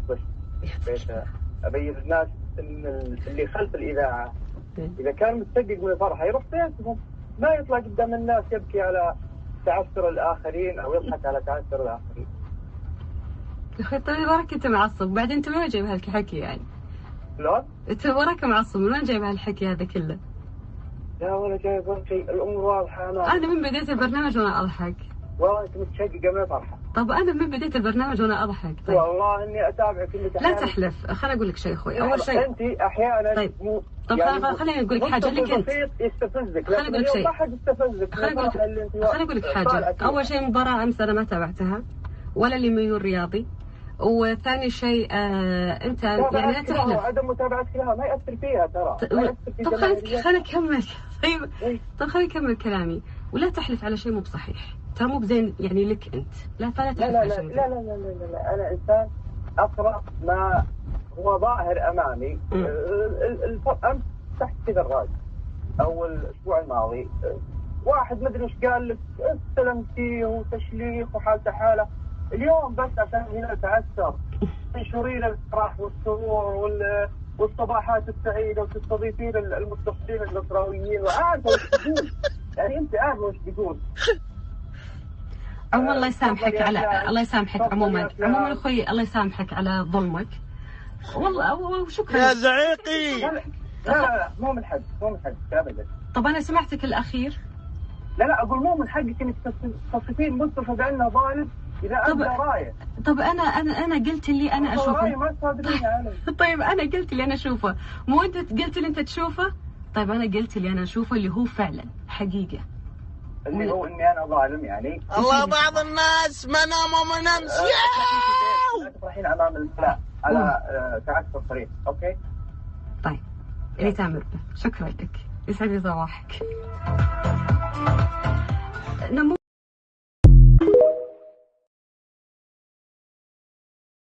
بس ابين للناس ان اللي خلف الاذاعه اذا كان متسقق من الفرحه يروح بيتهم، ما يطلع قدام الناس يبكي على تعثر الاخرين او يضحك على تعثر الاخرين. يا اخي طيب وراك انت معصب، بعدين انت من وين جايب هالحكي يعني؟ شلون؟ انت وراك معصب، من وين جايب هالحكي هذا كله؟ لا ولا جايب شيء، الامور واضحه. انا من بديت البرنامج وانا اضحك. والله انت متشققه من الفرحه. طب انا من بديت البرنامج وانا اضحك. طيب والله اني اتابعك انك لا تحلف، خليني اقول لك شيء اخوي. اول شيء انت احيانا طيب يعني خليني اقول لك حاجه لك انت يستفزك، خليني اقول لك شيء. ما حد يستفزك. خليني اقول لك حاجه. اول شيء مباراه امس انا ما تابعتها ولا لي ميول رياضي، وثاني شيء انت يعني لا تحلف. عدم متابعتك لها ما ياثر فيها ترى. طب خليني اكمل. طيب طب خليني اكمل كلامي، ولا تحلف على شيء مو بصحيح، ترى مو بزين يعني لك انت. لا فلا تحلف على شيء. لا لا لا لا لا، انا انسان اقرا ما هو ظاهر امامي. امس تحت كذا الراي او الاسبوع الماضي واحد مدري وش قال لك، استلم فيه وتشليخ وحالته حاله. اليوم بس عشان هنا تعثر تنشرين الافراح والسرور والصباحات السعيده وتستضيفين المتصلين النصراويين وعارفه وش تقول. يعني انت عارفه وش تقول. عموما الله يسامحك على الله يسامحك عموما اخوي، الله يسامحك على ظلمك والله وشكرا يا زعيقي. لا لا مو من حق ابدا. طب انا سمعتك الاخير. لا اقول مو من حقك انك تصفين مصطفى بانه ظالم اذا ابدى رايه. طب انا قلت اللي انا اشوفه. رايي ما تصادقين انا. طيب انا قلت اللي انا اشوفه، مو انت قلت اللي انت تشوفه. طيب انا قلت اللي انا اشوفه اللي هو فعلا حقيقه، اللي هو اني انا ظالم يعني. الله بعض الناس ما ناموا من امس. تفرحين امام الملأ على تعثر صريح. اوكي طيب اللي تامر به. شكرا لك، يسعد لي صباحك.